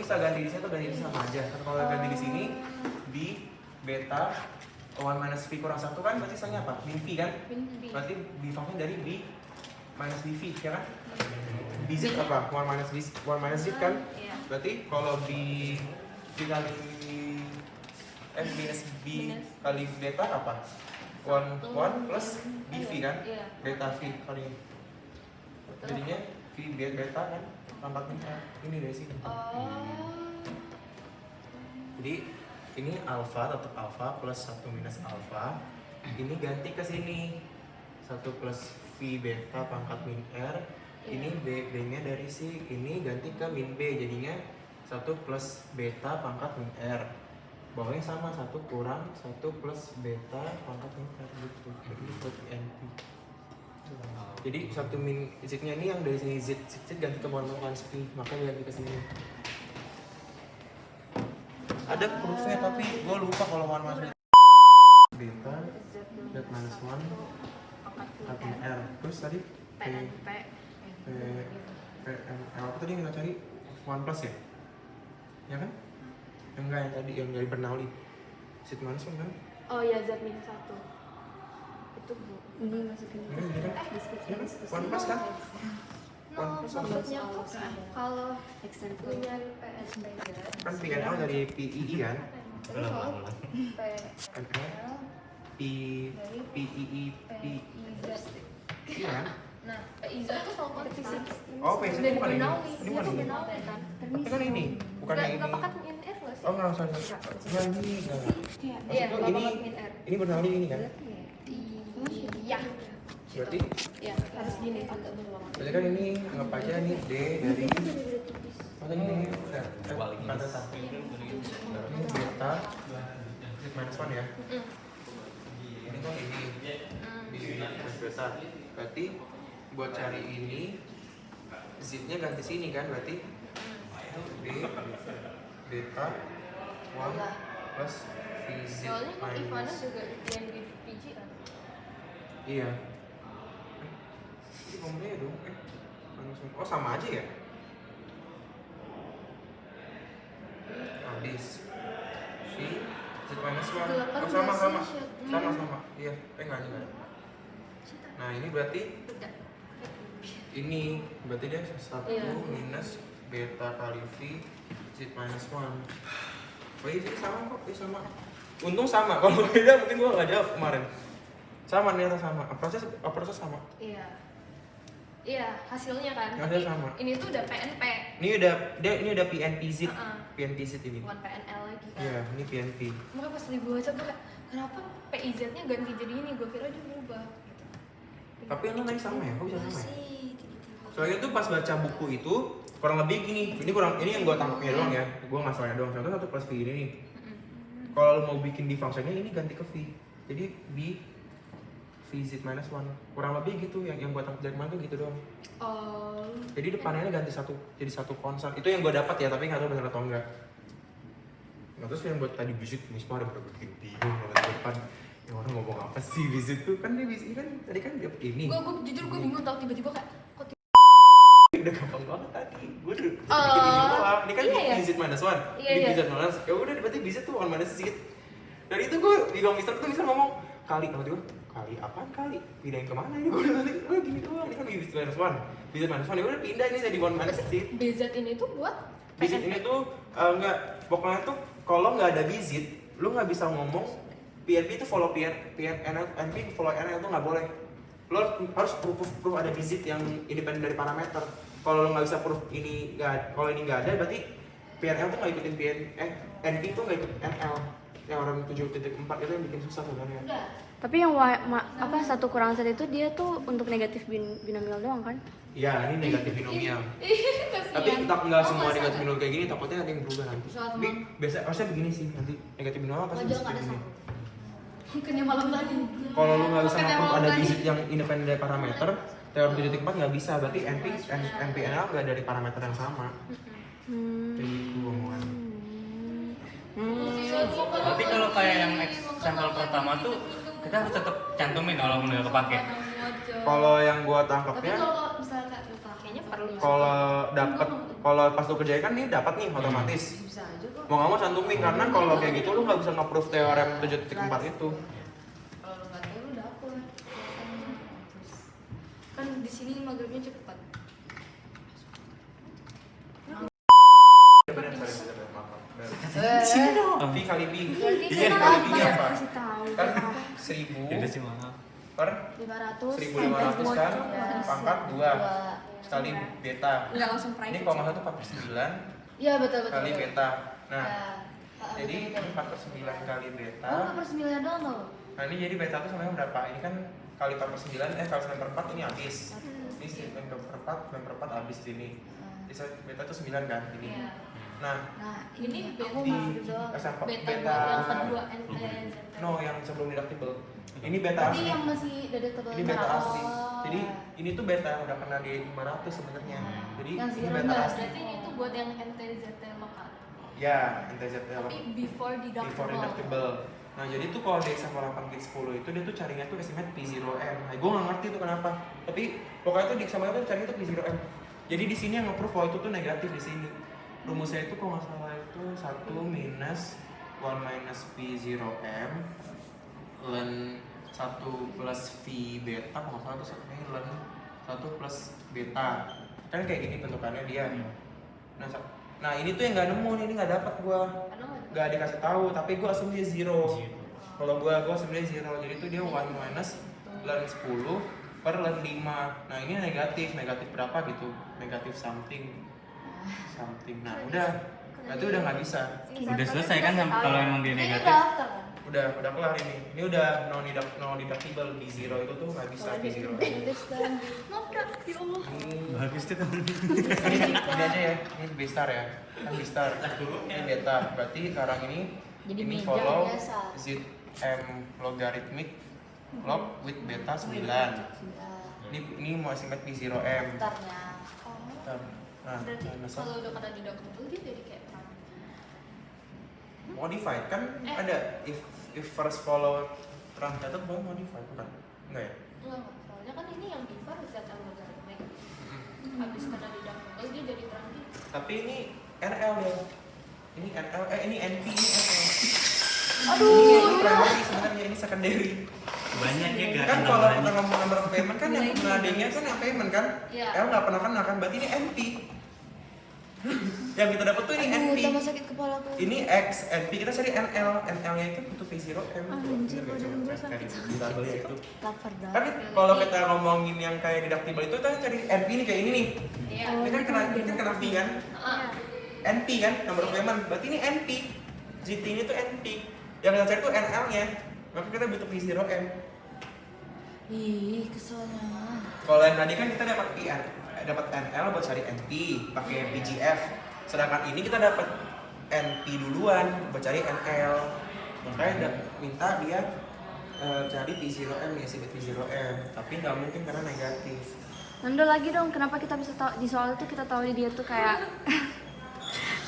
bisa ganti di sini atau ganti di sama aja. Kalau ganti di sini B beta 1 minus V kurang 1 kan berarti sisanya apa? Min V kan? Berarti B function dari B minus BV ya kan? BZ apa? 1 minus Z kan? Berarti kalau B kali minus B kali beta apa? 1 plus BV kan? Beta V kali ini. Jadinya V beta kan? Tampaknya ini dari sini. Jadi ini alfa tetap alfa plus 1 minus alfa. Ini ganti ke sini 1 plus V beta pangkat min R. Ini B-nya dari si ini ganti ke min B, jadinya 1 plus beta pangkat min R. Bawahnya sama 1 kurang 1 plus beta pangkat min R gitu. Itu NP. Jadi 1 min Z-nya ini yang dari sini Z ganti ke monokan V, makanya ganti ke sini. Ada proofnya tapi gue lupa kalau one minus beta Z minus 1 pangkat min R. Terus tadi apa tadi yang kita cari? 1 plus ya? Ya kan? Enggak, yang tadi yang dari Bernoulli Z minus 1 kan? Oh ya, Z minus 1 itu bu Ini masukin Ini kan? Ya kan? 1 plus kan? 1 plus sama maksudnya tuh kalau extend lu nyari PNP kan PNL dari PII kan? terus kalau PNL PII iya kan? nah PIZ tuh sama kompetisi Oh, PIZ dari itu bukan ini. Bernoulli Ini dia bukan tuh ini. Bernoulli kan Tapi kan ini, bukannya ini. nggak pakai min R loh sih Oh, enggak usah. Enggak ini enggak. iya Maksud nggak ini pakai min R ini Bernoulli ini kan? iya Berarti iya harus gini agak berulang berarti kan ini anggap aja nih D dari makanya ini udah pada satu ini beta Z minus 1 ya. Ini kok ini plus beta. Berarti buat cari ini Z-nya ganti sini kan berarti B beta 1 plus VZ soalnya kan Ivana minus juga yang di PG kan iya. Ini ngomongnya dong minus 1. Oh sama aja ya? Habis V Z minus 1. Oh sama. Iya, enggak. Nah ini berarti ini berarti dia 1 minus beta kali V Z minus 1. Oh iya sama kok, sama. Untung sama, kalau beda mungkin gua nggak jawab kemarin. Sama ternyata sama, proses sama. Iya hasilnya kan Hasil tapi sama. ini tuh udah PNP Ini udah PNPZ. PNPZ ini. bukan PNL lagi kan Iya, ini PNP. makanya pas di gua baca tuh kayak kenapa PIZ-nya ganti jadi ini gua kira dia berubah Tapi yang tadi sama ya? Kok bisa sama ya? Soalnya tuh pas baca buku itu kurang lebih gini. Ini yang gua tangkapnya doang ya. Gua masalahnya doang. Contoh 1 plus V ini nih. Kalau lu mau bikin di fungsinya ini ganti ke V. Jadi B VZ minus 1. Kurang lebih gitu yang gua tangkap dari mana tuh gitu doang. oh Jadi depannya ganti jadi satu konstan. Itu yang gua dapat ya, tapi nggak tahu benar atau enggak. Nah, terus yang buat tadi visit Misma ada bikin bingung banget depan. Yang orang ngomong apa sih visit tuh kan dia visit kan tadi kan dia ini. gua jujur gua bingung tau tiba-tiba kayak kok Udah gampang banget tadi. Gue udah bikin ini doang. Ini kan visit minus 1. Ini visit minus. Ya udah berarti visit tuh 1 minus Z. Dari itu gue bingung Mister tuh bisa ngomong kali kali apaan kali? Pindahin kemana ini? Gue udah gini doang. Ini kan visit minus 1. Visit minus 1 ya udah pindah ini jadi 1 minus Z. BZ ini tuh buat Visit ini tuh enggak pokoknya tuh kalau nggak ada visit, lu nggak bisa ngomong PNP itu follow PNP follow NL tuh nggak boleh. Lu harus proof ada visit yang independen dari parameter. Kalau lu nggak bisa proof ini kalau ini nggak ada berarti PNL tuh nggak ikutin NP tuh nggak ikut NL. Yang orang 7.4 itu yang bikin susah sebenarnya. Tapi yang apa 1 kurang 1 itu dia tuh untuk negatif binomial doang kan? Iya, ini negatif binomial. Tapi nggak semua negatif binomial kayak gini, takutnya ada yang berubah nanti. Tapi biasa harusnya begini sih nanti negatif binomial pasti bisa begini. Mungkinnya malam tadi. Kalau lu nggak bisa proof ada visit yang independen dari parameter, teori 7.4 nggak bisa. Berarti NPNL nggak dari parameter yang sama. Kayak gitu omongan. Tapi kalau kayak yang sampel pertama tuh kita harus tetap cantumin kalau nggak kepake. Kalau yang gua Tapi tangkapnya kalau misalnya kayaknya perlu. kalau kalau pas lu kerjain kan ini dapat nih otomatis. Bisa aja kok. Mau nggak mau cantumin karena kalau kayak gitu lu nggak bisa nge-proof teorem 7.4 itu. Kalau lu nggak tahu lu dapet. Kan di sini maghribnya cepat. Sini dong. V kali B. Iya kali B apa? Kasih tahu. Kan 1000 Itu sih mahal. per 500. 1500 kan pangkat 2 sekali beta. Nggak langsung private. Ini kalau nggak salah tuh 4/9 Iya betul betul. kali beta. Nah, Ya. jadi ini 4/9 kali beta. Oh, 4/9 doang loh. Nah ini jadi beta tuh sampai berapa? Ini kan kali 4/9, kali 9/4 ini habis. Ini 9/4 habis sini. Jadi beta tuh 9 kan ini. Iya. Nah, Nah, ini Aku di masih doang. beta beta buat yang kedua NTZ. no yang sebelum deductible. Ini beta Berarti asli. yang masih deductible. Ini beta Oh. asli. Jadi ini tuh beta yang udah kena di 500 sebenarnya. Jadi yang ini zero beta enggak, asli. berarti ini tuh buat yang NTZT lokal. Ya, NTZ Tapi before deductible. before deductible. Nah jadi tuh kalau di exam 8 gig 10 itu dia tuh carinya tuh estimate P0M. Nah gue nggak ngerti tuh kenapa. Tapi pokoknya tuh di exam itu carinya tuh P0M. Jadi di sini yang nge-proof kalau itu tuh negatif di sini. Rumusnya itu kalau nggak salah itu 1 minus 1 minus P0M ln 1 plus V beta kalau nggak salah itu satunya ln 1 plus beta. Kan kayak gini bentukannya dia. Nah ini tuh yang nggak nemu, ini nggak dapat gua. Karena Nggak dikasih tahu, tapi gua assume dia 0. Kalau gua assume dia 0, jadi tuh dia 1 minus ln 10 per ln 5. Nah ini negatif berapa gitu? Negatif something. Nah udah, berarti udah nggak bisa. Udah selesai kan kalau emang dia ini negatif. daftar kan? Udah kelar ini. Ini udah no deductible di 0 itu tuh nggak bisa di 0. Maaf Kak, ya Allah. Bagus tuh kan. Ini aja ya, ini B star ya, kan B star. Ini beta, berarti sekarang ini Jadi ini meja follow biasa. ZM logarithmic log with beta 9. Ini mau estimate P0M. Daftarnya. Nah, Berarti masa kalau udah kena deductible dia jadi kayak perang. modified kan ada if first follow translated boleh modified bukan? Enggak ya? Enggak, soalnya kan ini yang before ZM logarithmic. Habis kena deductible dia jadi transit. Tapi ini NL ya. Ini NL, ini NP, ini NL. Aduh. Ini primary sebenarnya, ini secondary. Banyak ya gak Kan kalau kita ngomong number of payment kan yang kena D-nya kan yang payment kan? Iya. L nggak pernah kena kan? Berarti ini NP. Yang kita dapat tuh ini NP. tambah sakit kepala aku. Ini X, NP kita cari NL. NL-nya itu butuh P0M. Anjir, badan gue sakit. Kita beli itu. Lapar dah. Kan kalau kita ngomongin yang kayak deductible itu kita cari NP nih kayak ini nih. Iya. Ini kan kena V kan? NP kan, number of payment. Berarti ini NP. GT ini tuh NP. Yang kita cari tuh NL-nya. Maka kita butuh P0M. Ih, keselnya. Kalau yang tadi kan kita dapat dapat NL buat cari NP pakai PGF. Sedangkan ini kita dapat NP duluan buat cari NL. Makanya minta dia cari P0M ya, estimate P0M. Tapi nggak mungkin karena negatif. Nando lagi dong, kenapa kita bisa tahu di soal itu kita tahu dia tuh kayak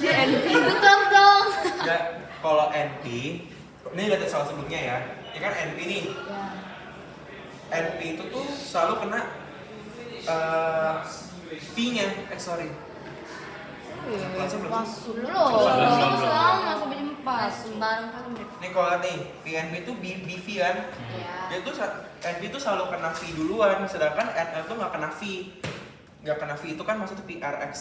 di NP. Betul dong. Nggak, kalau NP, ini lihat soal sebelumnya ya. Ini kan NP nih. Ya. NP itu tuh selalu kena V-nya. Sorry. Langsung belum? Masuk dulu. Belum. Sama sampai jam 4. Bareng kan. Nih kalau lihat nih, PNP itu BV kan? Iya. Dia tuh NP itu selalu kena V duluan, sedangkan NL tuh nggak kena V. Nggak kena V itu kan maksudnya PRX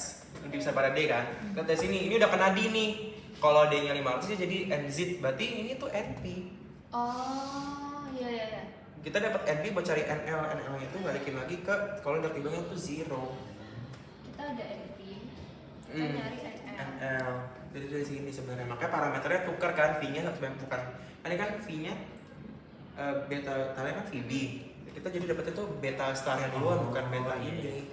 lebih besar pada D kan? Lihat dari sini, ini udah kena D nih. Kalau D-nya 500 dia jadi NZ, berarti ini tuh NP. Oh, iya iya iya. Kita dapat NP buat cari NL, NL-nya itu balikin lagi ke kalau deductible-nya itu 0. Kita ada NP. Kita nyari NL. NL. Jadi dari sini sebenarnya makanya parameternya tukar kan, V-nya bukan. Ini kan V-nya beta tadi kan VB. Kita jadi dapetnya tuh beta star-nya duluan bukan beta ini.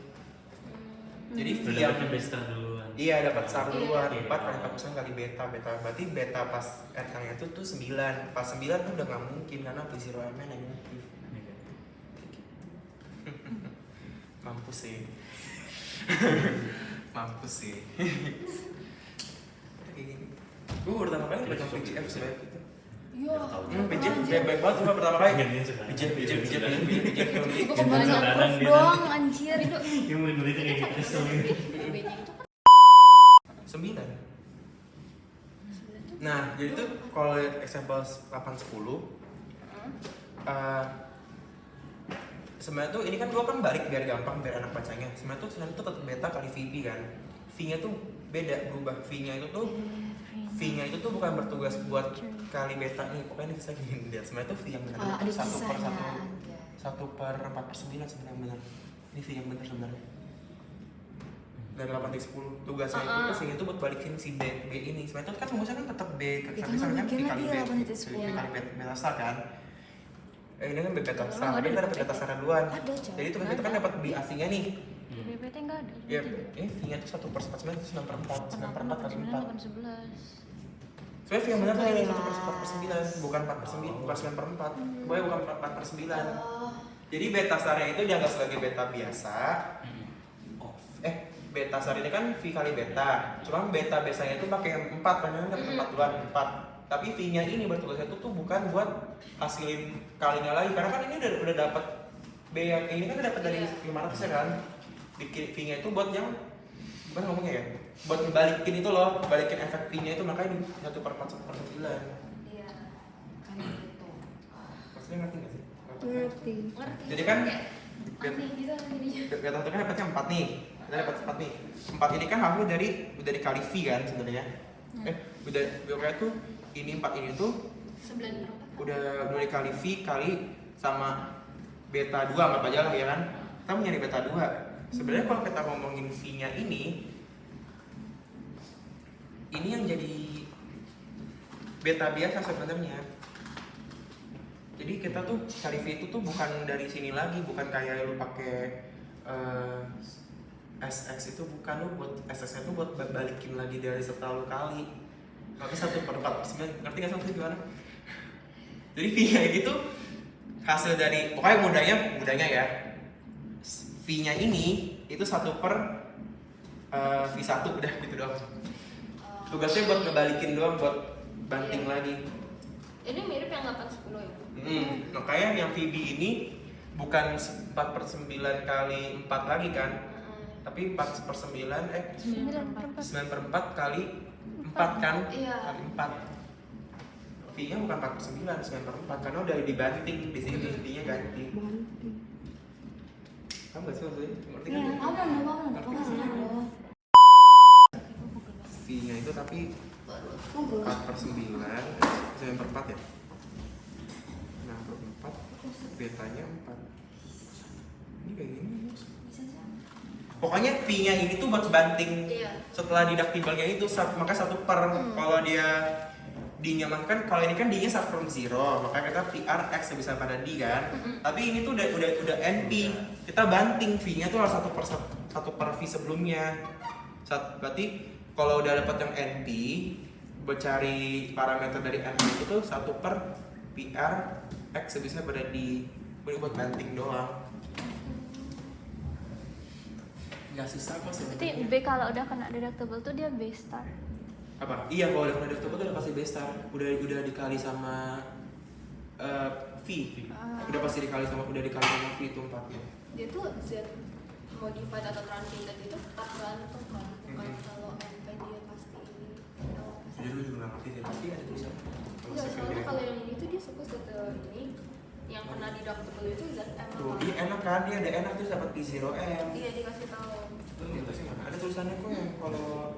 Jadi V yang besta duluan. iya dapat star duluan, Iya. 4 kali 40% kali beta, berarti beta pas NL-nya itu tuh 9. Pas 9 tuh udah nggak mungkin karena P0M-nya negatif. Mampus sih. Mampus sih. Kayak gini. Gue pertama kali baca PGF sebanyak itu. Iya. PGF baik banget cuma pertama kali. Gantian sekarang. PGF. Gue Jangan kebanyakan saudara proof dia doang anjir. Yang murid-muridnya kayak gitu kesel gitu. BJ itu kan Nah, jadi tuh kalau lihat example 810 sebenarnya tuh ini kan gua kan balik biar gampang biar anak bacanya. Sebenarnya tuh tetap beta kali VB kan. V-nya tuh beda berubah. V-nya itu tuh bukan bertugas buat kali beta nih. Pokoknya ini saya gini dia. Sebenarnya tuh V yang benar itu 1/4/9 sebenarnya benar. Ini V yang benar sebenarnya. Dari 8/10 tugasnya itu kesini tuh buat balikin si B ini. Sebenarnya kan rumusnya kan tetap B tapi misalnya dikali B dikali beta star kan. Ini kan beta star, tapi kita dapat beta star duluan. Jadi tugas itu kan dapat B aslinya nih. BBT enggak ada. Ya, ini V-nya tuh 1/4/9 itu 9/4 kali 4. 11. Sebenarnya V yang benar tuh ini 1/4/9 bukan 4/9 bukan 9/4. Pokoknya bukan 4/9. Jadi beta starnya itu dianggap sebagai beta biasa. Beta star ini kan V kali beta. Cuma beta biasanya itu pakai 4 karena kan 4 duluan 4. Tapi V-nya ini bertugasnya itu tuh bukan buat hasilin kalinya lagi karena kan ini udah dapat B yang ini kan udah dapat dari 500 ya kan. Bikin V-nya itu buat yang gimana ngomongnya ya? Buat ngebalikin itu loh, balikin efek V-nya itu makanya 1/4/9. Iya. Kan gitu. Maksudnya ngerti nggak sih? Ngerti. Ngerti. Jadi kan aneh gitu jadinya. beta satu kan dapatnya 4 nih. Kita dapat 4 nih. 4 ini kan harusnya udah dikali V kan sebenarnya. Udah tuh ini 4 ini tuh 9/4. udah dikali V kali sama beta 2 anggap aja lah ya kan. Kita mau nyari beta 2. Sebenarnya kalau kita ngomongin V-nya ini yang jadi beta biasa sebenarnya. Jadi kita tuh cari V itu tuh bukan dari sini lagi, bukan kayak lu pakai SX itu bukan lu buat SX itu buat balikin lagi dari setelah lu kali. Tapi 1/4/9, ngerti nggak sih gimana? Jadi V-nya gitu hasil dari pokoknya mudahnya ya. V-nya ini itu 1/V1 udah gitu doang. Tugasnya buat ngebalikin doang buat banting lagi. Ini mirip yang 8/10 ya. Makanya yang VB ini bukan 4/9 kali 4 lagi kan? Tapi 4/9 9/4 kali 4 kan? Iya. Kali 4. V-nya bukan 4/9, 9/4 karena udah dibanting di sini, V-nya ganti. Kamu nggak sih maksudnya? Ngerti kan? V-nya itu tapi 4/9, 9/4 ya? Nah, 4, betanya 4. Ini kayak gini. Pokoknya V-nya ini tuh buat banting. Iya. Setelah deductible-nya itu, maka 1/. Kalau dia D-nya kan kalau ini kan D-nya start from 0, maka kita PR X bisa pada D kan. Tapi ini tuh udah NP. Kita banting V-nya tuh harus 1/V sebelumnya. Berarti kalau udah dapat yang NP, bercari parameter dari NP itu 1/PR X bisa pada D. Buat banting doang. Nggak susah kok Berarti sebenarnya. B kalau udah kena deductible tuh dia B star. Apa? Iya, kalau udah kena deductible tuh udah pasti B star. Udah dikali sama V. Udah dikali sama V itu 4-nya. Dia tuh Z modified atau truncated itu tetap gantung kan. Bukan kalau NP dia pasti ini. Jadi lu juga nggak ngerti sih, tapi ada tulisan. Enggak, soalnya kalau yang ini tuh dia suka ini yang kena deductible itu ZM. Tuh, dia enak kan, dia ada enak tuh dapat P0M. Iya, dikasih tahu. Tuh, itu sih nggak ada tulisannya kok yang kalau